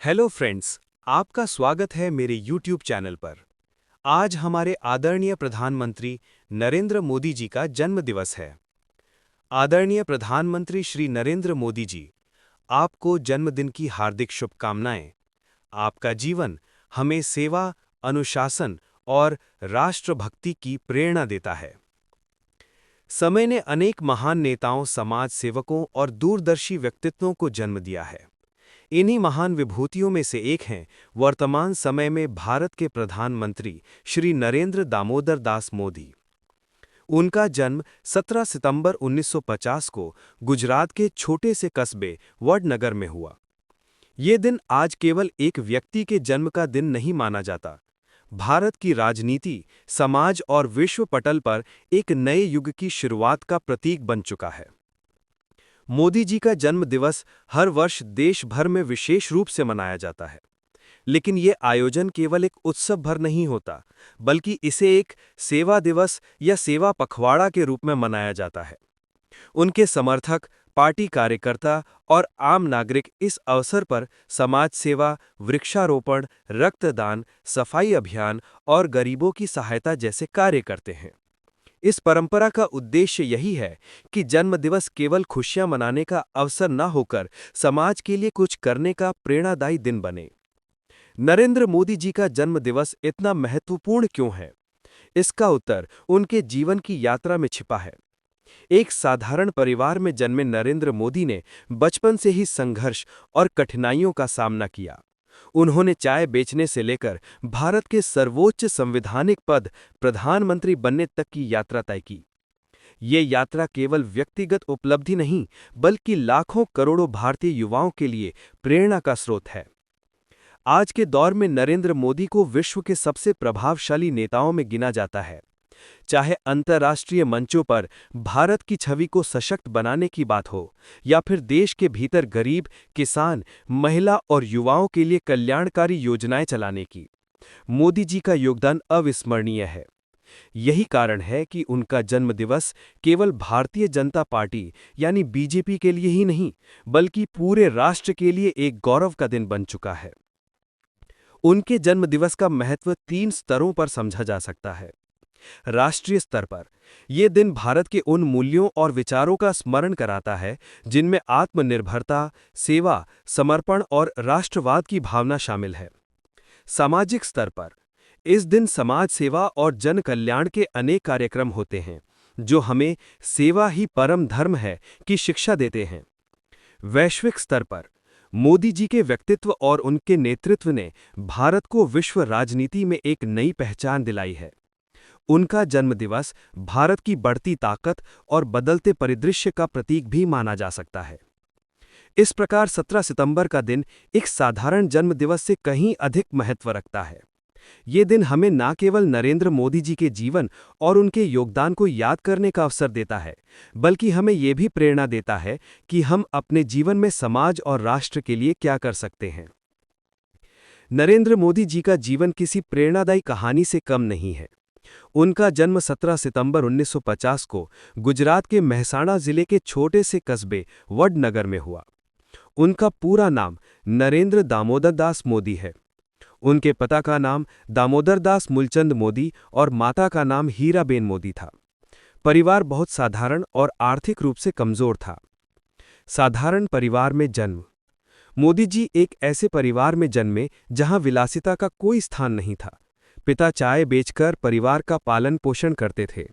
Hello friends, आपका स्वागत है मेरे YouTube चैनल पर। आज हमारे आदरणीय प्रधानमंत्री नरेंद्र मोदी जी का जन्म दिवस है। आदरणीय प्रधानमंत्री श्री नरेंद्र मोदी जी, आपको जन्मदिन की हार्दिक शुभकामनाएं। आपका जीवन हमें सेवा, अनुशासन और राष्ट्रभक्ति की प्रेरणा देता है। समय ने अनेक महान नेताओं, समाज सेवकों और दूरदर्शी व्यक्तित्वों को जन्म दिया है। इन्हीं महान विभूतियों में से एक हैं वर्तमान समय में भारत के प्रधानमंत्री श्री नरेंद्र दामोदर दास मोदी। उनका जन्म 17 सितंबर 1950 को गुजरात के छोटे से कस्बे वडनगर में हुआ। ये दिन आज केवल एक व्यक्ति के जन्म का दिन नहीं माना जाता। भारत की राजनीति, समाज और विश्व पटल पर एक नए युग की शुरुआत का प्रतीक बन चुका है। मोदी जी का जन्म दिवस हर वर्ष देश भर में विशेष रूप से मनाया जाता है, लेकिन ये आयोजन केवल एक उत्सव भर नहीं होता, बल्कि इसे एक सेवा दिवस या सेवा पखवाड़ा के रूप में मनाया जाता है। उनके समर्थक, पार्टी कार्यकर्ता और आम नागरिक इस अवसर पर समाज सेवा, वृक्षारोपण, रक्तदान, सफाई अभियान और गरीबों की सहायता जैसे कार्य करते हैं। इस परंपरा का उद्देश्य यही है कि जन्मदिवस केवल खुशियां मनाने का अवसर न होकर समाज के लिए कुछ करने का प्रेरणादायी दिन बने। नरेंद्र मोदी जी का जन्मदिवस इतना महत्वपूर्ण क्यों है? इसका उत्तर उनके जीवन की यात्रा में छिपा है। एक साधारण परिवार में जन्मे नरेंद्र मोदी ने बचपन से ही संघर्ष और कठिनाइयों का सामना किया। उन्होंने चाय बेचने से लेकर भारत के सर्वोच्च संवैधानिक पद प्रधानमंत्री बनने तक की यात्रा तय की। ये यात्रा केवल व्यक्तिगत उपलब्धि नहीं, बल्कि लाखों करोड़ों भारतीय युवाओं के लिए प्रेरणा का स्रोत है। आज के दौर में नरेंद्र मोदी को विश्व के सबसे प्रभावशाली नेताओं में गिना जाता है। चाहे अंतर्राष्ट्रीय मंचों पर भारत की छवि को सशक्त बनाने की बात हो, या फिर देश के भीतर गरीब, किसान, महिला और युवाओं के लिए कल्याणकारी योजनाएं चलाने की, मोदी जी का योगदान अविस्मरणीय है। यही कारण है कि उनका जन्मदिवस केवल भारतीय जनता पार्टी यानी बीजेपी के लिए ही नहीं, बल्कि पूरे राष्ट्र के लिए एक गौरव का दिन बन चुका है। उनके जन्मदिवस का महत्व 3 स्तरों पर समझा जा सकता है। राष्ट्रीय स्तर पर यह दिन भारत के उन मूल्यों और विचारों का स्मरण कराता है जिनमें आत्मनिर्भरता, सेवा, समर्पण और राष्ट्रवाद की भावना शामिल है। सामाजिक स्तर पर इस दिन समाज सेवा और जन कल्याण के अनेक कार्यक्रम होते हैं, जो हमें सेवा ही परम धर्म है की शिक्षा देते हैं। वैश्विक स्तर पर मोदी जी के व्यक्तित्व और उनके नेतृत्व ने भारत को विश्व राजनीति में एक नई पहचान दिलाई है। उनका जन्मदिवस भारत की बढ़ती ताकत और बदलते परिदृश्य का प्रतीक भी माना जा सकता है। इस प्रकार 17 सितंबर का दिन एक साधारण जन्मदिवस से कहीं अधिक महत्व रखता है। ये दिन हमें न केवल नरेंद्र मोदी जी के जीवन और उनके योगदान को याद करने का अवसर देता है, बल्कि हमें ये भी प्रेरणा देता है कि हम अपने जीवन में समाज और राष्ट्र के लिए क्या कर सकते हैं। नरेंद्र मोदी जी का जीवन किसी प्रेरणादायी कहानी से कम नहीं है। उनका जन्म 17 सितंबर 1950 को गुजरात के मेहसाणा जिले के छोटे से कस्बे वडनगर में हुआ। उनका पूरा नाम नरेंद्र दामोदर दास मोदी है। उनके पिता का नाम दामोदर दास मूलचंद मोदी और माता का नाम हीराबेन मोदी था। परिवार बहुत साधारण और आर्थिक रूप से कमजोर था। साधारण परिवार में जन्म। मोदी जी एक ऐसे परिवार में जन्मे जहां विलासिता का कोई स्थान नहीं था। पिता चाय बेचकर परिवार का पालन पोषण करते थे।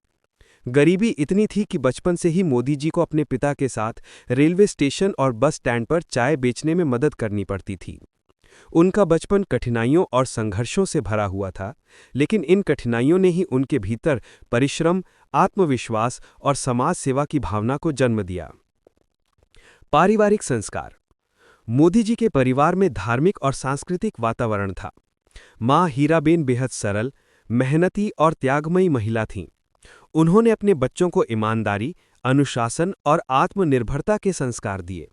गरीबी इतनी थी कि बचपन से ही मोदी जी को अपने पिता के साथ रेलवे स्टेशन और बस स्टैंड पर चाय बेचने में मदद करनी पड़ती थी। उनका बचपन कठिनाइयों और संघर्षों से भरा हुआ था, लेकिन इन कठिनाइयों ने ही उनके भीतर परिश्रम, आत्मविश्वास और समाज सेवा की भावना को जन्म दिया। पारिवारिक संस्कार। मोदी जी के परिवार में धार्मिक और सांस्कृतिक वातावरण था। माँ हीराबेन बेहद सरल, मेहनती और त्यागमयी महिला थीं। उन्होंने अपने बच्चों को ईमानदारी, अनुशासन और आत्मनिर्भरता के संस्कार दिए।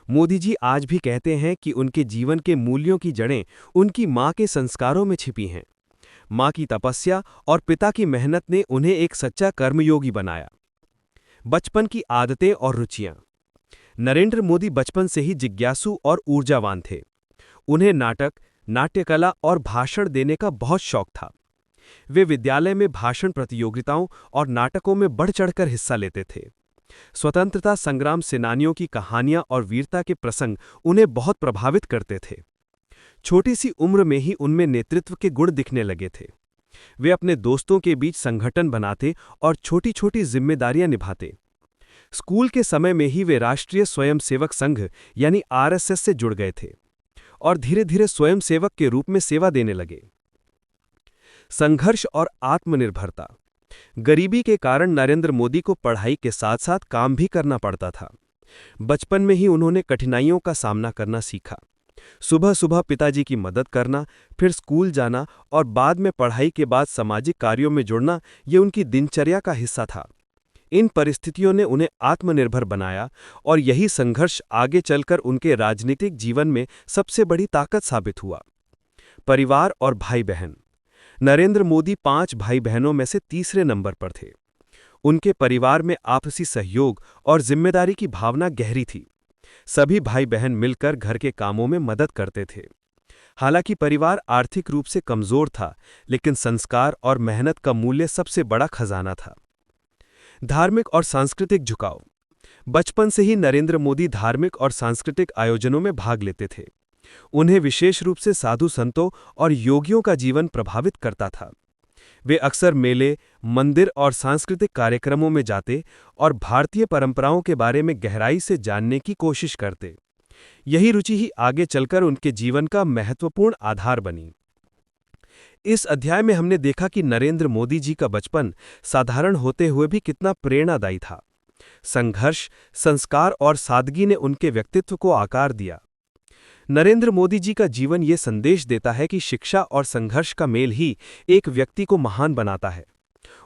मोदी जी आज भी कहते हैं कि उनके जीवन के मूल्यों की जड़ें उनकी माँ के संस्कारों में छिपी हैं। माँ की तपस्या और पिता की मेहनत ने उन्हें एक सच्चा कर्मयोगी बनाया। बचपन की आदतें और रुचियाँ। नरेंद्र मोदी बचपन से ही जिज्ञासु और ऊर्जावान थे। उन्हें नाटक, नाट्यकला और भाषण देने का बहुत शौक था। वे विद्यालय में भाषण प्रतियोगिताओं और नाटकों में बढ़ चढ़कर हिस्सा लेते थे। स्वतंत्रता संग्राम सेनानियों की कहानियां और वीरता के प्रसंग उन्हें बहुत प्रभावित करते थे। छोटी सी उम्र में ही उनमें नेतृत्व के गुण दिखने लगे थे। वे अपने दोस्तों के बीच संगठन बनाते और छोटी छोटी जिम्मेदारियां निभाते। स्कूल के समय में ही वे राष्ट्रीय स्वयंसेवक संघ यानी आरएसएस से जुड़ गए थे और धीरे धीरे स्वयंसेवक के रूप में सेवा देने लगे। संघर्ष और आत्मनिर्भरता। गरीबी के कारण नरेंद्र मोदी को पढ़ाई के साथ साथ काम भी करना पड़ता था। बचपन में ही उन्होंने कठिनाइयों का सामना करना सीखा। सुबह सुबह पिताजी की मदद करना, फिर स्कूल जाना और बाद में पढ़ाई के बाद सामाजिक कार्यों में जुड़ना, ये उनकी दिनचर्या का हिस्सा था। इन परिस्थितियों ने उन्हें आत्मनिर्भर बनाया और यही संघर्ष आगे चलकर उनके राजनीतिक जीवन में सबसे बड़ी ताकत साबित हुआ। परिवार और भाई बहन। नरेंद्र मोदी 5 भाई बहनों में से तीसरे नंबर पर थे। उनके परिवार में आपसी सहयोग और जिम्मेदारी की भावना गहरी थी। सभी भाई बहन मिलकर घर के कामों में मदद करते थे। हालांकि परिवार आर्थिक रूप से कमजोर था, लेकिन संस्कार और मेहनत का मूल्य सबसे बड़ा खजाना था। धार्मिक और सांस्कृतिक झुकाव। बचपन से ही नरेंद्र मोदी धार्मिक और सांस्कृतिक आयोजनों में भाग लेते थे। उन्हें विशेष रूप से साधु संतों और योगियों का जीवन प्रभावित करता था। वे अक्सर मेले, मंदिर और सांस्कृतिक कार्यक्रमों में जाते और भारतीय परंपराओं के बारे में गहराई से जानने की कोशिश करते। यही रुचि ही आगे चलकर उनके जीवन का महत्वपूर्ण आधार बनी। इस अध्याय में हमने देखा कि नरेंद्र मोदी जी का बचपन साधारण होते हुए भी कितना प्रेरणादायी था। संघर्ष, संस्कार और सादगी ने उनके व्यक्तित्व को आकार दिया। नरेंद्र मोदी जी का जीवन ये संदेश देता है कि शिक्षा और संघर्ष का मेल ही एक व्यक्ति को महान बनाता है।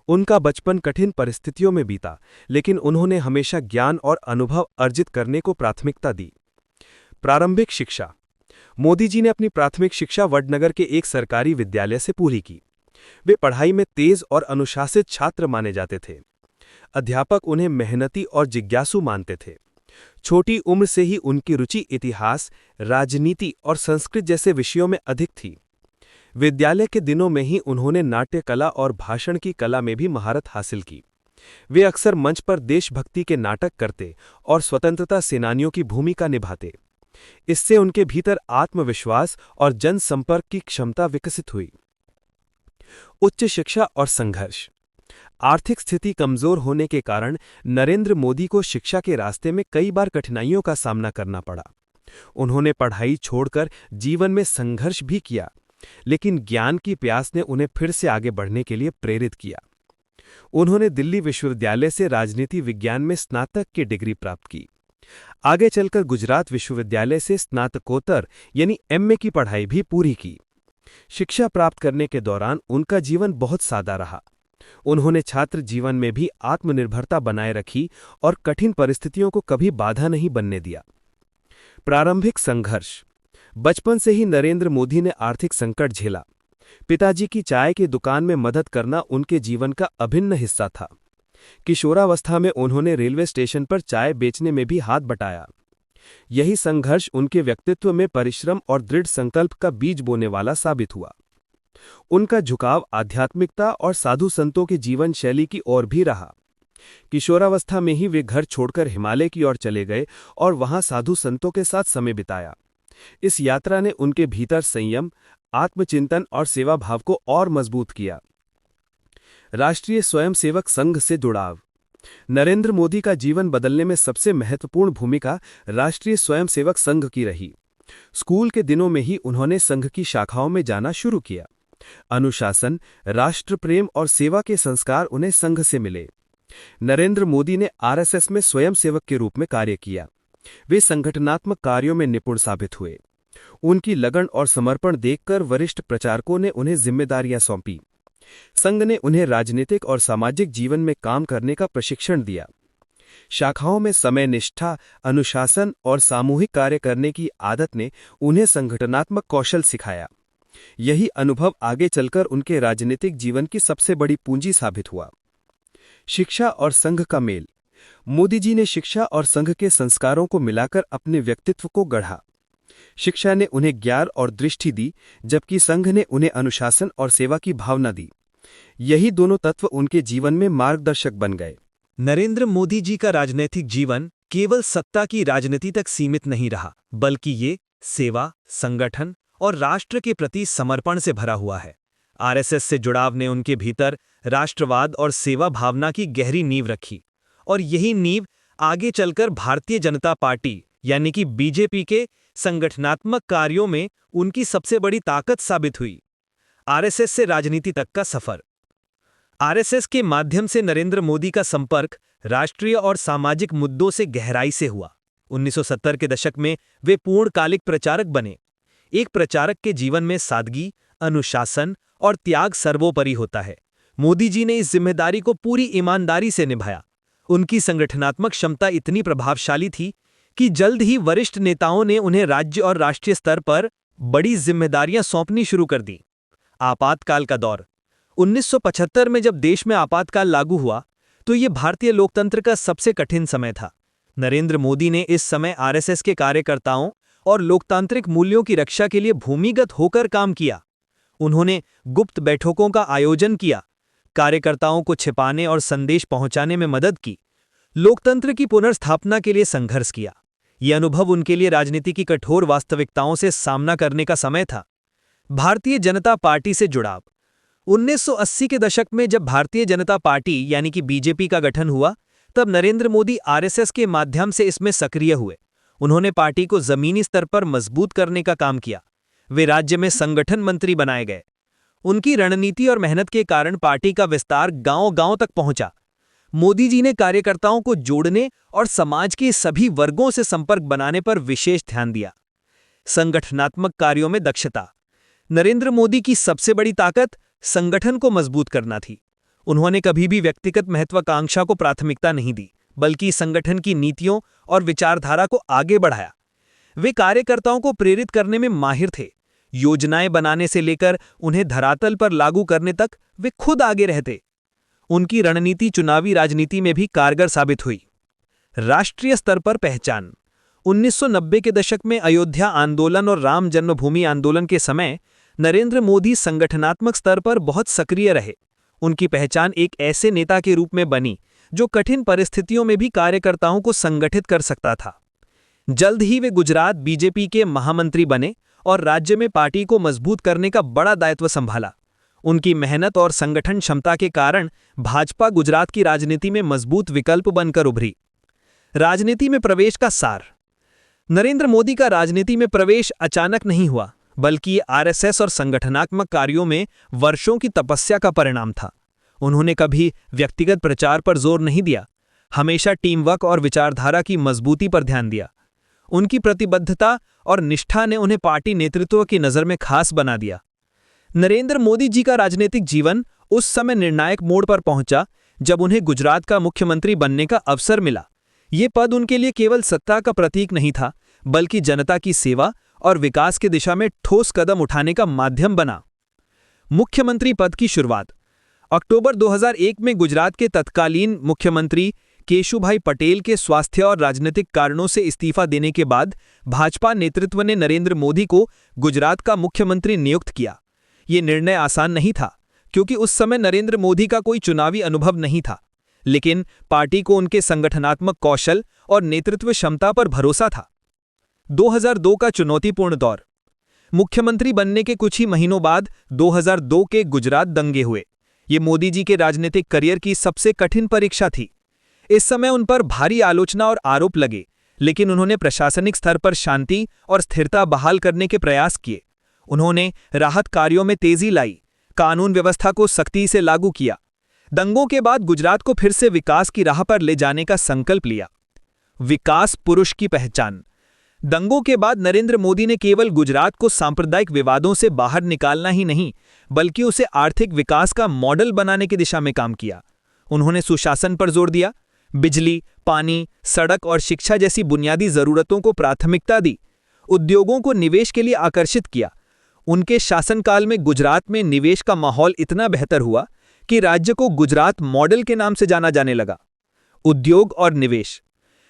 उनका बचपन कठिन परिस्थितियों में बीता, लेकिन उन्होंने हमेशा ज्ञान और अनुभव अर्जित करने को प्राथमिकता दी। प्रारंभिक शिक्षा। मोदी जी ने अपनी प्राथमिक शिक्षा वडनगर के एक सरकारी विद्यालय से पूरी की। वे पढ़ाई में तेज और अनुशासित छात्र माने जाते थे। अध्यापक उन्हें मेहनती और जिज्ञासु मानते थे। छोटी उम्र से ही उनकी रुचि इतिहास, राजनीति और संस्कृत जैसे विषयों में अधिक थी। विद्यालय के दिनों में ही उन्होंने नाट्य कला और भाषण की कला में भी महारत हासिल की। वे अक्सर मंच पर देशभक्ति के नाटक करते और स्वतंत्रता सेनानियों की भूमिका निभाते। इससे उनके भीतर आत्मविश्वास और जनसंपर्क की क्षमता विकसित हुई। उच्च शिक्षा और संघर्ष। आर्थिक स्थिति कमजोर होने के कारण नरेंद्र मोदी को शिक्षा के रास्ते में कई बार कठिनाइयों का सामना करना पड़ा। उन्होंने पढ़ाई छोड़कर जीवन में संघर्ष भी किया, लेकिन ज्ञान की प्यास ने उन्हें फिर से आगे बढ़ने के लिए प्रेरित किया। उन्होंने दिल्ली विश्वविद्यालय से राजनीति विज्ञान में स्नातक की डिग्री प्राप्त की। आगे चलकर गुजरात विश्वविद्यालय से स्नातकोत्तर यानी एमए की पढ़ाई भी पूरी की। शिक्षा प्राप्त करने के दौरान उनका जीवन बहुत सादा रहा। उन्होंने छात्र जीवन में भी आत्मनिर्भरता बनाए रखी और कठिन परिस्थितियों को कभी बाधा नहीं बनने दिया। प्रारंभिक संघर्ष। बचपन से ही नरेंद्र मोदी ने आर्थिक संकट झेला। पिताजी की चाय की दुकान में मदद करना उनके जीवन का अभिन्न हिस्सा था। किशोरावस्था में उन्होंने रेलवे स्टेशन पर चाय बेचने में भी हाथ बटाया। यही संघर्ष उनके व्यक्तित्व में परिश्रम और दृढ़ संकल्प का बीज बोने वाला साबित हुआ। उनका झुकाव आध्यात्मिकता और साधु संतों की जीवन शैली की ओर भी रहा। किशोरावस्था में ही वे घर छोड़कर हिमालय की ओर चले गए और वहां साधु संतों के साथ समय बिताया। इस यात्रा ने उनके भीतर संयम, आत्मचिंतन और सेवा भाव को और मजबूत किया। राष्ट्रीय स्वयंसेवक संघ से जुड़ाव। नरेंद्र मोदी का जीवन बदलने में सबसे महत्वपूर्ण भूमिका राष्ट्रीय स्वयंसेवक संघ की रही। स्कूल के दिनों में ही उन्होंने संघ की शाखाओं में जाना शुरू किया। अनुशासन, राष्ट्रप्रेम और सेवा के संस्कार उन्हें संघ से मिले। नरेंद्र मोदी ने आरएसएस में स्वयंसेवक के रूप में कार्य किया। वे संगठनात्मक कार्यों में निपुण साबित हुए। उनकी लगन और समर्पण देखकर वरिष्ठ प्रचारकों ने उन्हें जिम्मेदारियां सौंपी। संघ ने उन्हें राजनीतिक और सामाजिक जीवन में काम करने का प्रशिक्षण दिया। शाखाओं में समय निष्ठा, अनुशासन और सामूहिक कार्य करने की आदत ने उन्हें संगठनात्मक कौशल सिखाया। यही अनुभव आगे चलकर उनके राजनीतिक जीवन की सबसे बड़ी पूंजी साबित हुआ। शिक्षा और संघ का मेल। मोदी जी ने शिक्षा और संघ के संस्कारों को मिलाकर अपने व्यक्तित्व को गढ़ा। शिक्षा ने उन्हें ज्ञान और दृष्टि दी, जबकि संघ ने उन्हें अनुशासन और सेवा की भावना दी। यही दोनों तत्व उनके जीवन में मार्गदर्शक बन गए। नरेंद्र मोदी जी का राजनीतिक जीवन केवल सत्ता की राजनीति तक सीमित नहीं रहा, बल्कि ये सेवा, संगठन और राष्ट्र के प्रति समर्पण से भरा हुआ है। आरएसएस से जुड़ाव ने उनके भीतर राष्ट्रवाद और सेवा भावना की गहरी नींव रखी, और यही नींव आगे चलकर भारतीय जनता पार्टी यानी कि बीजेपी के संगठनात्मक कार्यों में उनकी सबसे बड़ी ताकत साबित हुई। आरएसएस से राजनीति तक का सफर। आरएसएस के माध्यम से नरेंद्र मोदी का संपर्क राष्ट्रीय और सामाजिक मुद्दों से गहराई से हुआ। 1970 के दशक में वे पूर्णकालिक प्रचारक बने। एक प्रचारक के जीवन में सादगी, अनुशासन और त्याग सर्वोपरि होता है। मोदी जी ने इस जिम्मेदारी को पूरी ईमानदारी से निभाया। उनकी संगठनात्मक क्षमता इतनी प्रभावशाली थी कि जल्द ही वरिष्ठ नेताओं ने उन्हें राज्य और राष्ट्रीय स्तर पर बड़ी जिम्मेदारियां सौंपनी शुरू कर दी। आपातकाल का दौर। 1975 में जब देश में आपातकाल लागू हुआ तो ये भारतीय लोकतंत्र का सबसे कठिन समय था। नरेंद्र मोदी ने इस समय आरएसएस के कार्यकर्ताओं और लोकतांत्रिक मूल्यों की रक्षा के लिए भूमिगत होकर काम किया। उन्होंने गुप्त बैठकों का आयोजन किया, कार्यकर्ताओं को छिपाने और संदेश पहुंचाने में मदद की, लोकतंत्र की पुनर्स्थापना के लिए संघर्ष किया। यह अनुभव उनके लिए राजनीति की कठोर वास्तविकताओं से सामना करने का समय था। भारतीय जनता पार्टी से जुड़ाव। 1980 के दशक में जब भारतीय जनता पार्टी यानी कि बीजेपी का गठन हुआ, तब नरेंद्र मोदी आरएसएस के माध्यम से इसमें सक्रिय हुए। उन्होंने पार्टी को जमीनी स्तर पर मजबूत करने का काम किया। वे राज्य में संगठन मंत्री बनाए गए। उनकी रणनीति और मेहनत के कारण पार्टी का विस्तार गांव-गांव तक पहुंचा। मोदी जी ने कार्यकर्ताओं को जोड़ने और समाज के सभी वर्गों से संपर्क बनाने पर विशेष ध्यान दिया। संगठनात्मक कार्यों में दक्षता। नरेंद्र मोदी की सबसे बड़ी ताकत संगठन को मजबूत करना थी। उन्होंने कभी भी व्यक्तिगत महत्वाकांक्षा को प्राथमिकता नहीं दी, बल्कि संगठन की नीतियों और विचारधारा को आगे बढ़ाया। वे कार्यकर्ताओं को प्रेरित करने में माहिर थे। योजनाएं बनाने से लेकर उन्हें धरातल पर लागू करने तक वे खुद आगे रहते। उनकी रणनीति चुनावी राजनीति में भी कारगर साबित हुई। राष्ट्रीय स्तर पर पहचान। 1990 के दशक में अयोध्या आंदोलन और राम जन्मभूमि आंदोलन के समय नरेंद्र मोदी संगठनात्मक स्तर पर बहुत सक्रिय रहे। उनकी पहचान एक ऐसे नेता के रूप में बनी जो कठिन परिस्थितियों में भी कार्यकर्ताओं को संगठित कर सकता था। जल्द ही वे गुजरात बीजेपी के महामंत्री बने और राज्य में पार्टी को मजबूत करने का बड़ा दायित्व संभाला। उनकी मेहनत और संगठन क्षमता के कारण भाजपा गुजरात की राजनीति में मजबूत विकल्प बनकर उभरी। राजनीति में प्रवेश का सार। नरेंद्र मोदी का राजनीति में प्रवेश अचानक नहीं हुआ, बल्कि आरएसएस और संगठनात्मक कार्यों में वर्षों की तपस्या का परिणाम था। उन्होंने कभी व्यक्तिगत प्रचार पर जोर नहीं दिया, हमेशा टीम वर्क और विचारधारा की मजबूती पर ध्यान दिया। उनकी प्रतिबद्धता और निष्ठा ने उन्हें पार्टी नेतृत्व की नज़र में खास बना दिया। नरेंद्र मोदी जी का राजनीतिक जीवन उस समय निर्णायक मोड़ पर पहुंचा जब उन्हें गुजरात का मुख्यमंत्री बनने का अवसर मिला। ये पद उनके लिए केवल सत्ता का प्रतीक नहीं था, बल्कि जनता की सेवा और विकास की दिशा में ठोस कदम उठाने का माध्यम बना। मुख्यमंत्री पद की शुरुआत। अक्टूबर 2001 में गुजरात के तत्कालीन मुख्यमंत्री केशुभाई पटेल के स्वास्थ्य और राजनीतिक कारणों से इस्तीफा देने के बाद भाजपा नेतृत्व ने नरेंद्र मोदी को गुजरात का मुख्यमंत्री नियुक्त किया। ये निर्णय आसान नहीं था, क्योंकि उस समय नरेंद्र मोदी का कोई चुनावी अनुभव नहीं था, लेकिन पार्टी को उनके संगठनात्मक कौशल और नेतृत्व क्षमता पर भरोसा था। 2002 का चुनौतीपूर्ण दौर। मुख्यमंत्री बनने के कुछ ही महीनों बाद 2002 के गुजरात दंगे हुए। ये मोदी जी के राजनीतिक करियर की सबसे कठिन परीक्षा थी। इस समय उन पर भारी आलोचना और आरोप लगे, लेकिन उन्होंने प्रशासनिक स्तर पर शांति और स्थिरता बहाल करने के प्रयास किए। उन्होंने राहत कार्यों में तेजी लाई, कानून व्यवस्था को सख्ती से लागू किया। दंगों के बाद गुजरात को फिर से विकास की राह पर ले जाने का संकल्प लिया। विकास पुरुष की पहचान। दंगों के बाद नरेंद्र मोदी ने केवल गुजरात को सांप्रदायिक विवादों से बाहर निकालना ही नहीं, बल्कि उसे आर्थिक विकास का मॉडल बनाने की दिशा में काम किया। उन्होंने सुशासन पर जोर दिया, बिजली, पानी, सड़क और शिक्षा जैसी बुनियादी जरूरतों को प्राथमिकता दी, उद्योगों को निवेश के लिए आकर्षित किया। उनके शासनकाल में गुजरात में निवेश का माहौल इतना बेहतर हुआ कि राज्य को गुजरात मॉडल के नाम से जाना जाने लगा। उद्योग और निवेश।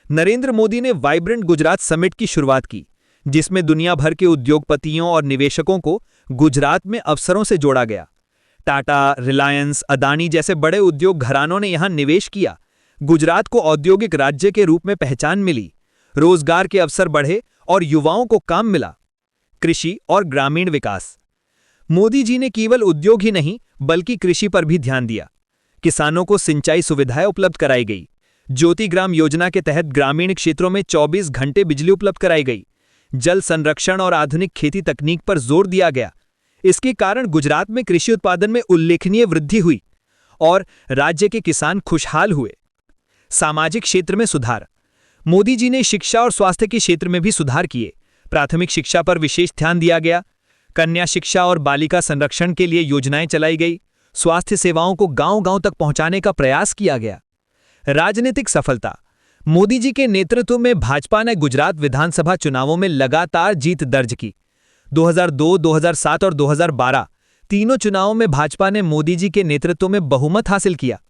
नरेंद्र मोदी ने वाइब्रेंट गुजरात समिट की शुरुआत की, जिसमें दुनिया भर के उद्योगपतियों और निवेशकों को गुजरात में अवसरों से जोड़ा गया। टाटा, रिलायंस, अदानी जैसे बड़े उद्योग घरानों ने यहां निवेश किया। गुजरात को औद्योगिक राज्य के रूप में पहचान मिली, रोजगार के अवसर बढ़े और युवाओं को काम मिला। कृषि और ग्रामीण विकास। मोदी जी ने केवल उद्योग ही नहीं बल्कि कृषि पर भी ध्यान दिया। किसानों को सिंचाई सुविधाएं उपलब्ध कराई गई। ज्योति ग्राम योजना के तहत ग्रामीण क्षेत्रों में 24 घंटे बिजली उपलब्ध कराई गई। जल संरक्षण और आधुनिक खेती तकनीक पर जोर दिया गया। इसके कारण गुजरात में कृषि उत्पादन में उल्लेखनीय वृद्धि हुई और राज्य के किसान खुशहाल हुए। सामाजिक क्षेत्र में सुधार। मोदी जी ने शिक्षा और स्वास्थ्य के क्षेत्र में भी सुधार किए। प्राथमिक शिक्षा पर विशेष ध्यान दिया गया। कन्या शिक्षा और बालिका संरक्षण के लिए योजनाएं चलाई गई। स्वास्थ्य सेवाओं को गांव-गांव तक पहुंचाने का प्रयास किया गया। राजनीतिक सफलता। मोदी जी के नेतृत्व में भाजपा ने गुजरात विधानसभा चुनावों में लगातार जीत दर्ज की। 2002, 2007 और 2012 तीनों चुनावों में भाजपा ने मोदी जी के नेतृत्व में बहुमत हासिल किया।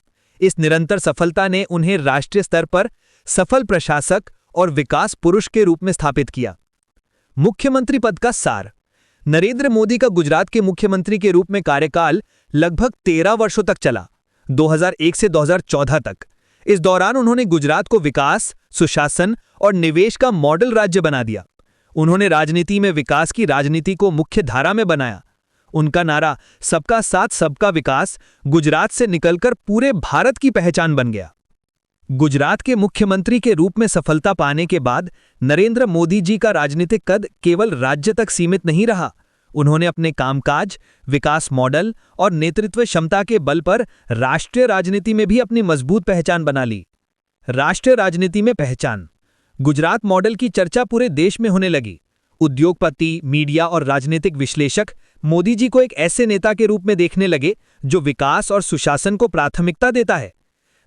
इस निरंतर सफलता ने उन्हें राष्ट्रीय स्तर पर सफल प्रशासक और विकास पुरुष के रूप में स्थापित किया। मुख्यमंत्री पद का सार। नरेंद्र मोदी का गुजरात के मुख्यमंत्री के रूप में कार्यकाल लगभग 13 वर्षों तक चला, 2001 से 2014 तक। इस दौरान उन्होंने गुजरात को विकास, सुशासन और निवेश का मॉडल राज्य बना दिया। उन्होंने राजनीति में विकास की राजनीति को मुख्य धारा में बनाया। उनका नारा सबका साथ सबका विकास गुजरात से निकलकर पूरे भारत की पहचान बन गया। गुजरात के मुख्यमंत्री के रूप में सफलता पाने के बाद नरेंद्र मोदी जी का राजनीतिक कद केवल राज्य तक सीमित नहीं रहा। उन्होंने अपने कामकाज, विकास मॉडल और नेतृत्व क्षमता के बल पर राष्ट्रीय राजनीति में भी अपनी मजबूत पहचान बना ली। राष्ट्रीय राजनीति में पहचान। गुजरात मॉडल की चर्चा पूरे देश में होने लगी। उद्योगपति, मीडिया और राजनीतिक विश्लेषक मोदी जी को एक ऐसे नेता के रूप में देखने लगे जो विकास और सुशासन को प्राथमिकता देता है।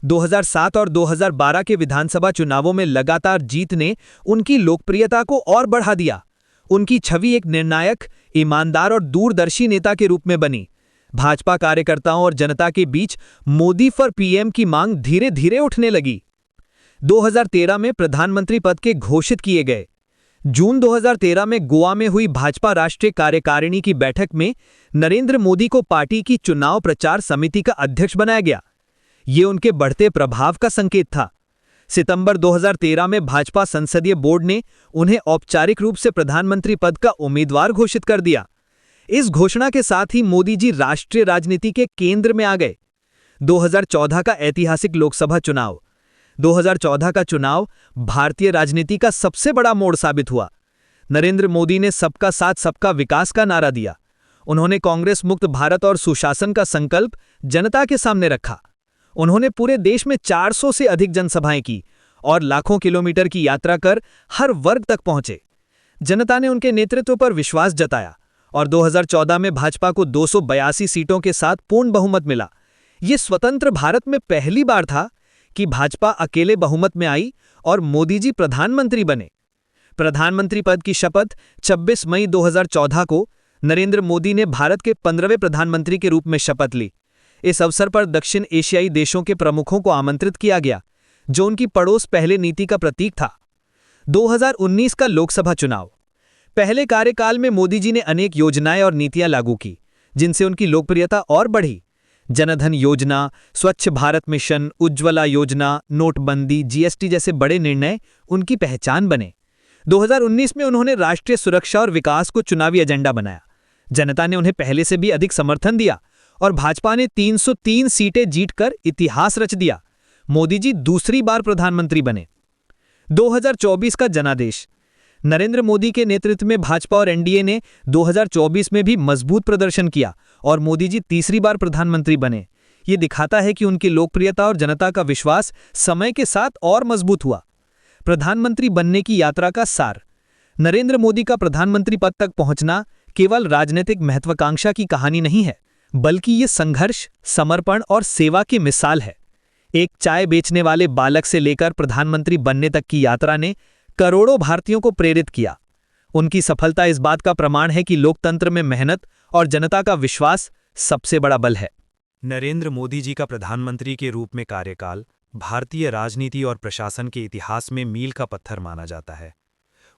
2007 और 2012 के विधानसभा चुनावों में लगातार जीत ने उनकी लोकप्रियता को और बढ़ा दिया। उनकी छवि एक निर्णायक, ईमानदार और दूरदर्शी नेता के रूप में बनी। भाजपा कार्यकर्ताओं और जनता के बीच मोदी फॉर पीएम की मांग धीरे धीरे उठने लगी। 2013 में प्रधानमंत्री पद के घोषित किए गए। जून 2013 में गोवा में हुई भाजपा राष्ट्रीय कार्यकारिणी की बैठक में नरेंद्र मोदी को पार्टी की चुनाव प्रचार समिति का अध्यक्ष बनाया गया। ये उनके बढ़ते प्रभाव का संकेत था। सितंबर 2013 में भाजपा संसदीय बोर्ड ने उन्हें औपचारिक रूप से प्रधानमंत्री पद का उम्मीदवार घोषित कर दिया। इस घोषणा के साथ ही मोदी जी राष्ट्रीय राजनीति के केंद्र में आ गए। 2014 का ऐतिहासिक लोकसभा चुनाव। 2014 का चुनाव भारतीय राजनीति का सबसे बड़ा मोड़ साबित हुआ। नरेंद्र मोदी ने सबका साथ सबका विकास का नारा दिया। उन्होंने कांग्रेस मुक्त भारत और सुशासन का संकल्प जनता के सामने रखा। उन्होंने पूरे देश में 400 से अधिक जनसभाएं की और लाखों किलोमीटर की यात्रा कर हर वर्ग तक पहुंचे। जनता ने उनके नेतृत्व पर विश्वास जताया और 2014 में भाजपा को 282 सीटों के साथ पूर्ण बहुमत मिला। ये स्वतंत्र भारत में पहली बार था कि भाजपा अकेले बहुमत में आई और मोदी जी प्रधानमंत्री बने। प्रधानमंत्री पद की शपथ 26 मई 2014 को नरेंद्र मोदी ने भारत के 15वें प्रधानमंत्री के रूप में शपथ ली। इस अवसर पर दक्षिण एशियाई देशों के प्रमुखों को आमंत्रित किया गया, जो उनकी पड़ोस पहले नीति का प्रतीक था। 2019 का लोकसभा चुनाव। पहले कार्यकाल में मोदी जी ने अनेक योजनाएं और नीतियां लागू की, जिनसे उनकी लोकप्रियता और बढ़ी। जनधन योजना, स्वच्छ भारत मिशन, उज्ज्वला योजना, नोटबंदी, जीएसटी जैसे बड़े निर्णय उनकी पहचान बने। 2019 में उन्होंने राष्ट्रीय सुरक्षा और विकास को चुनावी एजेंडा बनाया। जनता ने उन्हें पहले से भी अधिक समर्थन दिया और भाजपा ने 303 सीटें जीतकर इतिहास रच दिया। मोदी जी दूसरी बार प्रधानमंत्री बने। 2024 का जनादेश। नरेंद्र मोदी के नेतृत्व में भाजपा और एनडीए ने 2024 में भी मजबूत प्रदर्शन किया और मोदी जी तीसरी बार प्रधानमंत्री बने। ये दिखाता है कि उनकी लोकप्रियता और जनता का विश्वास समय के साथ और मजबूत हुआ। प्रधानमंत्री बनने की यात्रा का सार। नरेंद्र मोदी का प्रधानमंत्री पद तक पहुंचना केवल राजनीतिक महत्वाकांक्षा की कहानी नहीं है, बल्कि ये संघर्ष, समर्पण और सेवा की मिसाल है। एक चाय बेचने वाले बालक से लेकर प्रधानमंत्री बनने तक की यात्रा ने करोड़ों भारतीयों को प्रेरित किया। उनकी सफलता इस बात का प्रमाण है कि लोकतंत्र में मेहनत और जनता का विश्वास सबसे बड़ा बल है। नरेंद्र मोदी जी का प्रधानमंत्री के रूप में कार्यकाल भारतीय राजनीति और प्रशासन के इतिहास में मील का पत्थर माना जाता है।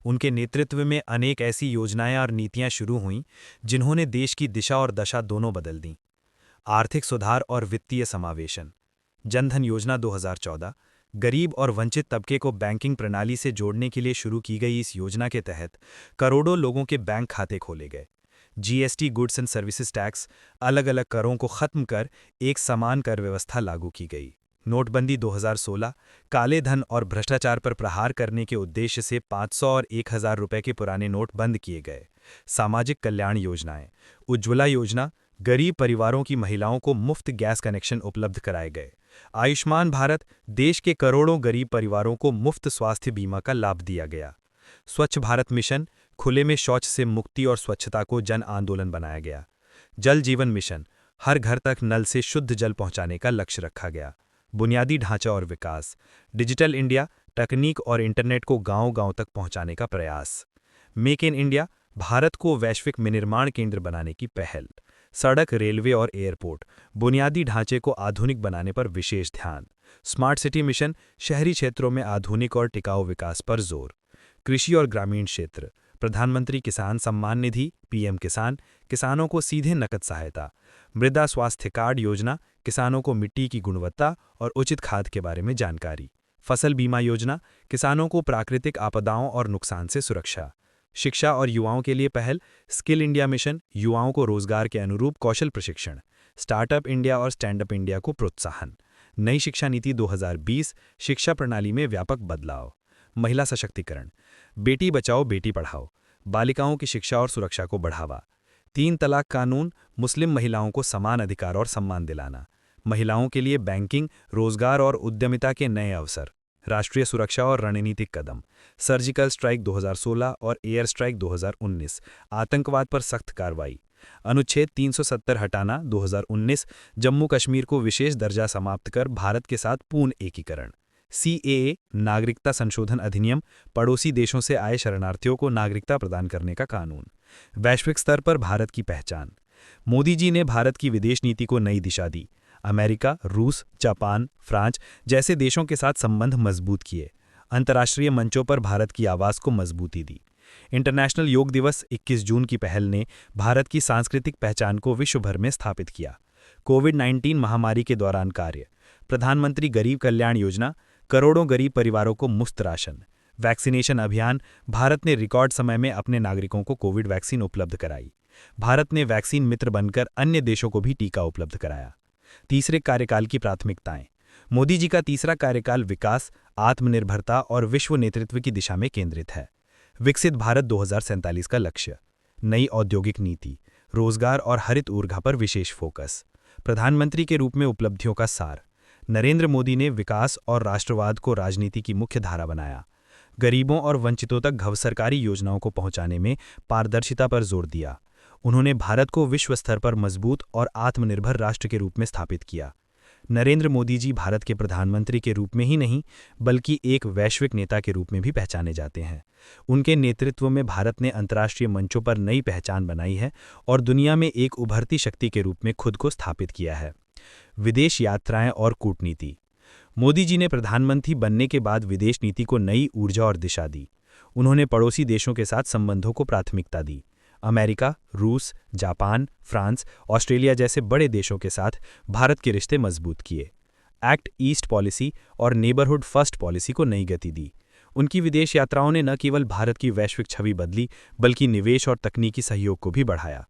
उनके नेतृत्व में अनेक ऐसी योजनाएं और नीतियां शुरू हुईं जिन्होंने देश की दिशा और दशा दोनों बदल दीं। आर्थिक सुधार और वित्तीय समावेशन। जनधन योजना 2014 गरीब और वंचित तबके को बैंकिंग प्रणाली से जोड़ने के लिए शुरू की गई इस योजना के तहत करोड़ों लोगों के बैंक खाते खोले गए। GST goods and services tax अलग अलग करों को खत्म कर एक समान कर व्यवस्था लागू की गई। नोटबंदी 2016 काले धन और भ्रष्टाचार पर प्रहार करने के उद्देश्य से 500 और 1000 रुपए के पुराने नोट बंद किए गए। सामाजिक कल्याण योजनाएं। उज्ज्वला योजना गरीब परिवारों की महिलाओं को मुफ्त गैस कनेक्शन उपलब्ध कराए गए। आयुष्मान भारत देश के करोड़ों गरीब परिवारों को मुफ्त स्वास्थ्य बीमा का लाभ दिया गया। स्वच्छ भारत मिशन खुले में शौच से मुक्ति और स्वच्छता को जन आंदोलन बनाया गया। जल जीवन मिशन हर घर तक नल से शुद्ध जल पहुंचाने का लक्ष्य रखा गया। बुनियादी ढांचा और विकास। डिजिटल इंडिया तकनीक और इंटरनेट को गांव-गांव तक पहुंचाने का प्रयास। मेक इन इंडिया भारत को वैश्विक विनिर्माण केंद्र बनाने की पहल। सड़क, रेलवे और एयरपोर्ट बुनियादी ढांचे को आधुनिक बनाने पर विशेष ध्यान। स्मार्ट सिटी मिशन शहरी क्षेत्रों में आधुनिक और टिकाऊ विकास पर जोर। कृषि और ग्रामीण क्षेत्र प्रधानमंत्री किसान सम्मान निधि पीएम किसान किसानों को सीधे नकद सहायता। मृदा स्वास्थ्य कार्ड योजना किसानों को मिट्टी की गुणवत्ता और उचित खाद के बारे में जानकारी। फसल बीमा योजना किसानों को प्राकृतिक आपदाओं और नुकसान से सुरक्षा। शिक्षा और युवाओं के लिए पहल स्किल इंडिया मिशन युवाओं को रोजगार के अनुरूप कौशल प्रशिक्षण। स्टार्टअप इंडिया और स्टैंडअप इंडिया को प्रोत्साहन। नई शिक्षा नीति 2020 शिक्षा प्रणाली में व्यापक बदलाव। महिला सशक्तिकरण बेटी बचाओ बेटी पढ़ाओ बालिकाओं की शिक्षा और सुरक्षा को बढ़ावा। 3 तलाक कानून मुस्लिम महिलाओं को समान अधिकार और सम्मान दिलाना। महिलाओं के लिए बैंकिंग रोजगार और उद्यमिता के नए अवसर। राष्ट्रीय सुरक्षा और रणनीतिक कदम सर्जिकल स्ट्राइक 2016 और एयर स्ट्राइक 2019 आतंकवाद पर सख्त कार्रवाई। अनुच्छेद 370 हटाना 2019 जम्मू कश्मीर को विशेष दर्जा समाप्त कर भारत के साथ पूर्ण एकीकरण। सीएए नागरिकता संशोधन अधिनियम पड़ोसी देशों से आए शरणार्थियों को नागरिकता प्रदान करने का कानून। वैश्विक स्तर पर भारत की पहचान मोदी जी ने भारत की विदेश नीति को नई दिशा दी। अमेरिका, रूस, जापान, फ्रांस जैसे देशों के साथ संबंध मजबूत किए। अंतर्राष्ट्रीय मंचों पर भारत की आवाज को मजबूती दी। इंटरनेशनल योग दिवस 21 जून की पहल ने भारत की सांस्कृतिक पहचान को विश्व भर में स्थापित किया। कोविड-19 महामारी के दौरान कार्य प्रधानमंत्री गरीब कल्याण योजना करोड़ों गरीब परिवारों को मुफ्त राशन। वैक्सीनेशन अभियान भारत ने रिकॉर्ड समय में अपने नागरिकों को कोविड वैक्सीन उपलब्ध कराई। भारत ने वैक्सीन मित्र बनकर अन्य देशों को भी टीका उपलब्ध कराया। तीसरे कार्यकाल की प्राथमिकताएं मोदी जी का तीसरा कार्यकाल विकास आत्मनिर्भरता और विश्व नेतृत्व की दिशा में केंद्रित है। विकसित भारत 2047 का लक्ष्य। नई औद्योगिक नीति रोजगार और हरित ऊर्जा पर विशेष फोकस। प्रधानमंत्री के रूप में उपलब्धियों का सार नरेंद्र मोदी ने विकास और राष्ट्रवाद को राजनीति की मुख्य धारा बनाया। गरीबों और वंचितों तक सरकारी योजनाओं को पहुंचाने में पारदर्शिता पर जोर दिया। उन्होंने भारत को विश्व स्तर पर मजबूत और आत्मनिर्भर राष्ट्र के रूप में स्थापित किया। नरेंद्र मोदी जी भारत के प्रधानमंत्री के रूप में ही नहीं बल्कि एक वैश्विक नेता के रूप में भी पहचाने जाते हैं। उनके नेतृत्व में भारत ने अंतर्राष्ट्रीय मंचों पर नई पहचान बनाई है और दुनिया में एक उभरती शक्ति के रूप में खुद को स्थापित किया है। विदेश यात्राएं और कूटनीति मोदी जी ने प्रधानमंत्री बनने के बाद विदेश नीति को नई ऊर्जा और दिशा दी। उन्होंने पड़ोसी देशों के साथ संबंधों को प्राथमिकता दी। अमेरिका, रूस, जापान, फ्रांस, ऑस्ट्रेलिया जैसे बड़े देशों के साथ भारत के रिश्ते मजबूत किए। एक्ट ईस्ट पॉलिसी और नेबरहुड फर्स्ट पॉलिसी को नई गति दी। उनकी विदेश यात्राओं ने न केवल भारत की वैश्विक छवि बदली बल्कि निवेश और तकनीकी सहयोग को भी बढ़ाया।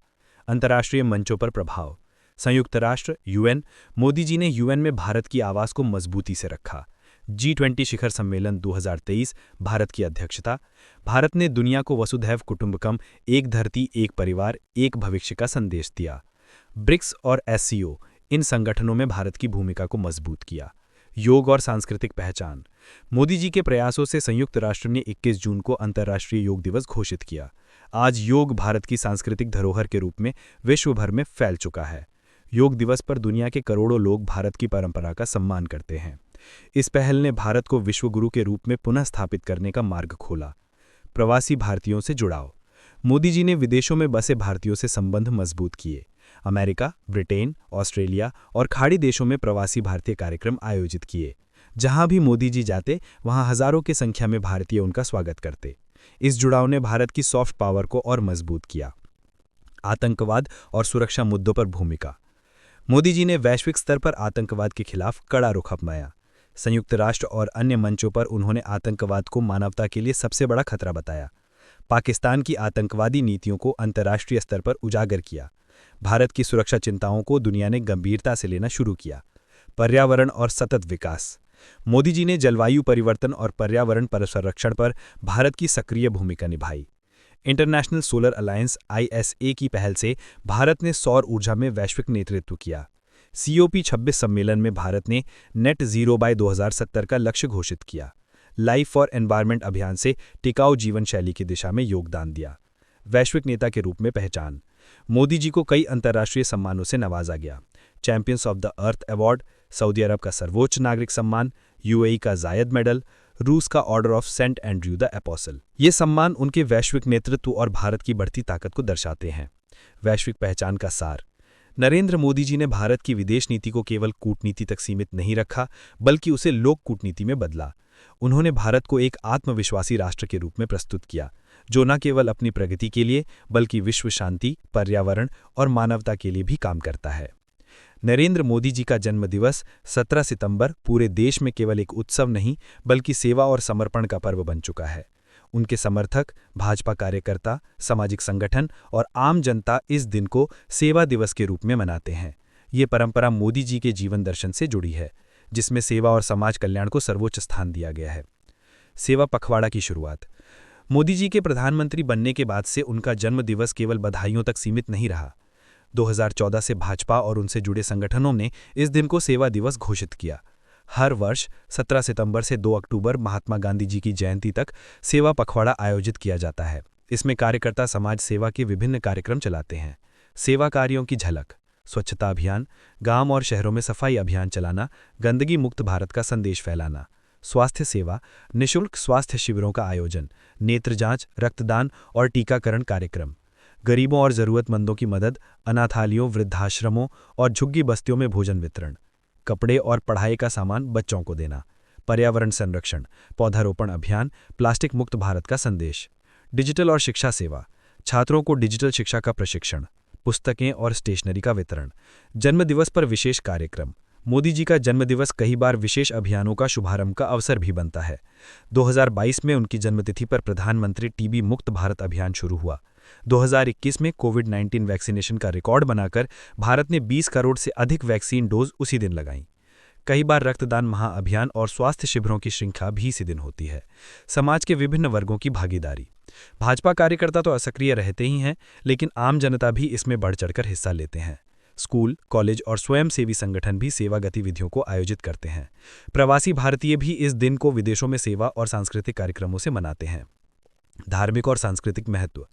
अंतर्राष्ट्रीय मंचों पर प्रभाव संयुक्त राष्ट्र यूएन मोदी जी ने यूएन में भारत की आवाज को मजबूती से रखा। G20 शिखर सम्मेलन 2023 भारत की अध्यक्षता भारत ने दुनिया को वसुधैव कुटुंबकम एक धरती एक परिवार एक भविष्य का संदेश दिया। ब्रिक्स और SCO इन संगठनों में भारत की भूमिका को मजबूत किया। योग और सांस्कृतिक पहचान मोदी जी के प्रयासों से संयुक्त राष्ट्र ने 21 जून को अंतर्राष्ट्रीय योग दिवस घोषित किया। आज योग भारत की सांस्कृतिक धरोहर के रूप में विश्व भर में फैल चुका है। योग दिवस पर दुनिया के करोड़ों लोग भारत की परंपरा का सम्मान करते हैं। इस पहल ने भारत को विश्वगुरु के रूप में पुनः स्थापित करने का मार्ग खोला। प्रवासी भारतीयों से जुड़ाव मोदी जी ने विदेशों में बसे भारतीयों से संबंध मजबूत किए। अमेरिका, ब्रिटेन, ऑस्ट्रेलिया और खाड़ी देशों में प्रवासी भारतीय कार्यक्रम आयोजित किए। जहां भी मोदी जी जाते वहां हजारों की संख्या में भारतीय उनका स्वागत करते। इस जुड़ाव ने भारत की सॉफ्ट पावर को और मजबूत किया। आतंकवाद और सुरक्षा मुद्दों पर भूमिका। मोदी जी ने वैश्विक स्तर पर आतंकवाद के खिलाफ कड़ा रुख अपनाया। संयुक्त राष्ट्र और अन्य मंचों पर उन्होंने आतंकवाद को मानवता के लिए सबसे बड़ा खतरा बताया। पाकिस्तान की आतंकवादी नीतियों को अंतर्राष्ट्रीय स्तर पर उजागर किया। भारत की सुरक्षा चिंताओं को दुनिया ने गंभीरता से लेना शुरू किया। पर्यावरण और सतत विकास। मोदी जी ने जलवायु परिवर्तन और पर्यावरण पर संरक्षण पर भारत की सक्रिय भूमिका निभाई। इंटरनेशनल सोलर अलायंस (ISA) की पहल से भारत ने सौर ऊर्जा में वैश्विक नेतृत्व किया। COP 26 सम्मेलन में भारत ने नेट जीरो बाय 2070 का लक्ष्य घोषित किया। लाइफ फॉर एनवायरनमेंट अभियान से टिकाऊ जीवन शैली की दिशा में योगदान दिया। वैश्विक नेता के रूप में पहचान। मोदी जी को कई अंतर्राष्ट्रीय सम्मानों से नवाजा गया। Champions of the earth award, Saudi Arab का सर्वोच्च नागरिक सम्मान, UAE का जायद मेडल, रूस का Order of Saint Andrew the Apostle. ये सम्मान उनके वैश्विक नेतृत्व और भारत की बढ़ती ताकत को दर्शाते हैं। वैश्विक पहचान का सार। नरेंद्र मोदी जी ने भारत की विदेश नीति को केवल कूटनीति तक सीमित नहीं रखा, बल्कि उसे लोक कूटनीति में बदला। उन्होंने भारत को एक आत्मविश्वासी राष्ट्र के रूप में प्रस्तुत किया, जो न केवल अपनी प्रगति के लिए बल्कि विश्व शांति, पर्यावरण और मानवता के लिए भी काम करता है। नरेंद्र मोदी जी का जन्मदिवस 17 सितंबर पूरे देश में केवल एक उत्सव नहीं बल्कि सेवा और समर्पण का पर्व बन चुका है। उनके समर्थक, भाजपा कार्यकर्ता, सामाजिक संगठन और आम जनता इस दिन को सेवा दिवस के रूप में मनाते हैं। ये परंपरा मोदी जी के जीवन दर्शन से जुड़ी है, जिसमें सेवा और समाज कल्याण को सर्वोच्च स्थान दिया गया है। सेवा पखवाड़ा की शुरुआत। मोदी जी के प्रधानमंत्री बनने के बाद से उनका जन्मदिवस केवल बधाइयों तक सीमित नहीं रहा। 2014 से भाजपा और उनसे जुड़े संगठनों ने इस दिन को सेवा दिवस घोषित किया। हर वर्ष 17 सितंबर से 2 अक्टूबर महात्मा गांधी जी की जयंती तक सेवा पखवाड़ा आयोजित किया जाता है। इसमें कार्यकर्ता समाज सेवा के विभिन्न कार्यक्रम चलाते हैं। सेवा कार्यों की झलक। स्वच्छता अभियान, गांव और शहरों में सफाई अभियान चलाना, गंदगी मुक्त भारत का संदेश फैलाना। स्वास्थ्य सेवा, निःशुल्क स्वास्थ्य शिविरों का आयोजन, नेत्र जांच, रक्तदान और टीकाकरण कार्यक्रम। गरीबों और जरूरतमंदों की मदद, अनाथालयों, वृद्धाश्रमों और झुग्गी बस्तियों में भोजन वितरण। कपड़े और पढ़ाई का सामान बच्चों को देना। पर्यावरण संरक्षण, पौधारोपण अभियान, प्लास्टिक मुक्त भारत का संदेश। डिजिटल और शिक्षा सेवा, छात्रों को डिजिटल शिक्षा का प्रशिक्षण, पुस्तकें और स्टेशनरी का वितरण। जन्मदिवस पर विशेष कार्यक्रम। मोदी जी का जन्मदिवस कई बार विशेष अभियानों का शुभारंभ का अवसर भी बनता है। 2022 में उनकी जन्मतिथि पर प्रधानमंत्री टीबी मुक्त भारत अभियान शुरू हुआ। 2021 में कोविड-19 वैक्सीनेशन का रिकॉर्ड बनाकर भारत ने 20 करोड़ से अधिक वैक्सीन डोज उसी दिन लगाईं। कई बार रक्तदान महाअभियान और स्वास्थ्य शिविरों की श्रृंखला भी इसी दिन होती है। समाज के विभिन्न वर्गों की भागीदारी। भाजपा कार्यकर्ता तो असक्रिय रहते ही हैं, लेकिन आम जनता भी इसमें बढ़ चढ़कर हिस्सा लेते हैं। स्कूल, कॉलेज और स्वयंसेवी संगठन भी सेवा गतिविधियों को आयोजित करते हैं। प्रवासी भारतीय भी इस दिन को विदेशों में सेवा और सांस्कृतिक कार्यक्रमों से मनाते हैं। धार्मिक और सांस्कृतिक महत्व।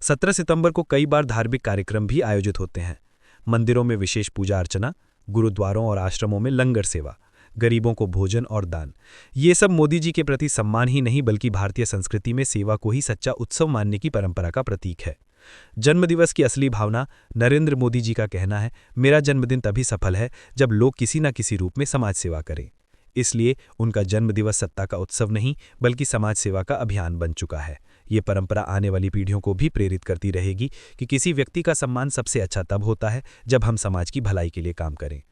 17 सितंबर को कई बार धार्मिक कार्यक्रम भी आयोजित होते हैं। मंदिरों में विशेष पूजा अर्चना, गुरुद्वारों और आश्रमों में लंगर सेवा, गरीबों को भोजन और दान। ये सब मोदी जी के प्रति सम्मान ही नहीं बल्कि भारतीय संस्कृति में सेवा को ही सच्चा उत्सव मानने की परंपरा का प्रतीक है। जन्मदिवस की असली भावना। नरेंद्र मोदी जी का कहना है, मेरा जन्मदिन तभी सफल है जब लोग किसी न किसी रूप में समाज सेवा करें। इसलिए उनका जन्मदिवस सत्ता का उत्सव नहीं बल्कि समाज सेवा का अभियान बन चुका है। ये परंपरा आने वाली पीढ़ियों को भी प्रेरित करती रहेगी कि किसी व्यक्ति का सम्मान सबसे अच्छा तब होता है जब हम समाज की भलाई के लिए काम करें।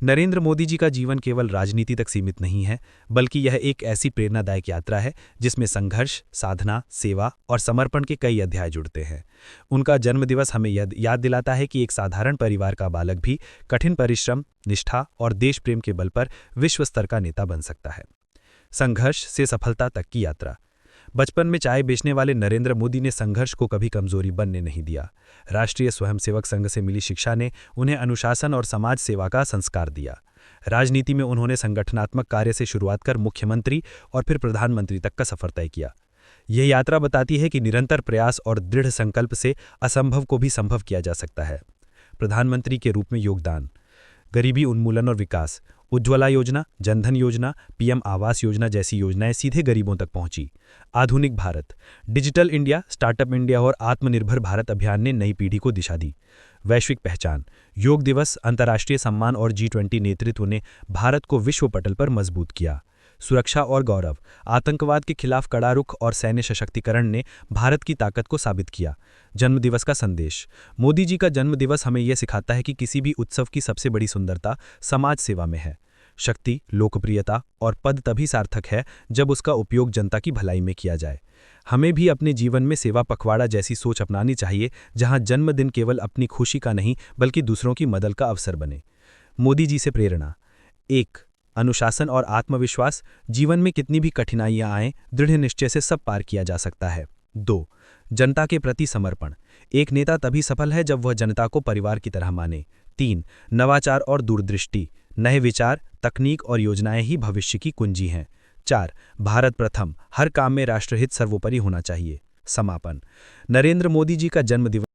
नरेंद्र मोदी जी का जीवन केवल राजनीति तक सीमित नहीं है, बल्कि यह एक ऐसी प्रेरणादायक यात्रा है जिसमें संघर्ष, साधना, सेवा और समर्पण के कई अध्याय जुड़ते हैं। उनका जन्मदिवस हमें याद दिलाता है कि एक साधारण परिवार का बालक भी कठिन परिश्रम, निष्ठा और देश प्रेम के बल पर विश्व स्तर का नेता बन सकता है। संघर्ष से सफलता तक की यात्रा। बचपन में चाय बेचने वाले नरेंद्र मोदी ने संघर्ष को कभी कमजोरी बनने नहीं दिया। राष्ट्रीय स्वयंसेवक संघ से मिली शिक्षा ने उन्हें अनुशासन और समाज सेवा का संस्कार दिया। राजनीति में उन्होंने संगठनात्मक कार्य से शुरुआत कर मुख्यमंत्री और फिर प्रधानमंत्री तक का सफर तय किया। यह यात्रा बताती है कि निरंतर प्रयास और दृढ़ संकल्प से असंभव को भी संभव किया जा सकता है। प्रधानमंत्री के रूप में योगदान। गरीबी उन्मूलन और विकास। उज्ज्वला योजना, जनधन योजना, PM आवास योजना जैसी योजनाएं सीधे गरीबों तक पहुंची। आधुनिक Bharat. Digital India, startup India और आत्मनिर्भर भारत अभियान ने नई पीढ़ी को दिशा दी। वैश्विक पहचान। योग दिवस, अंतर्राष्ट्रीय सम्मान और G20 नेतृत्व ने भारत को विश्व पटल पर मजबूत किया। सुरक्षा और गौरव। आतंकवाद के खिलाफ कड़ा रुख और सैन्य सशक्तिकरण ने भारत की ताकत को साबित किया। जन्मदिवस का संदेश। मोदी जी का जन्मदिवस हमें यह सिखाता है कि किसी भी उत्सव की सबसे बड़ी सुंदरता समाज सेवा में है। शक्ति, लोकप्रियता और पद तभी सार्थक है जब उसका उपयोग जनता की भलाई में किया जाए। हमें भी अपने जीवन में सेवा पखवाड़ा जैसी सोच अपनानी चाहिए, जहां जन्मदिन केवल अपनी खुशी का नहीं बल्कि दूसरों की मदद का अवसर बने। मोदी जी से प्रेरणा। 1. अनुशासन और आत्मविश्वास। जीवन में कितनी भी कठिनाइयां आएं, दृढ़ निश्चय से सब पार किया जा सकता है। 2. जनता के प्रति समर्पण। एक नेता तभी सफल है जब वह जनता को परिवार की तरह माने। 3. नवाचार और दूरदृष्टि। नए विचार, तकनीक और योजनाएं ही भविष्य की कुंजी हैं। 4. भारत प्रथम। हर काम में राष्ट्रहित सर्वोपरि होना चाहिए। समापन। नरेंद्र मोदी जी का जन्मदिवस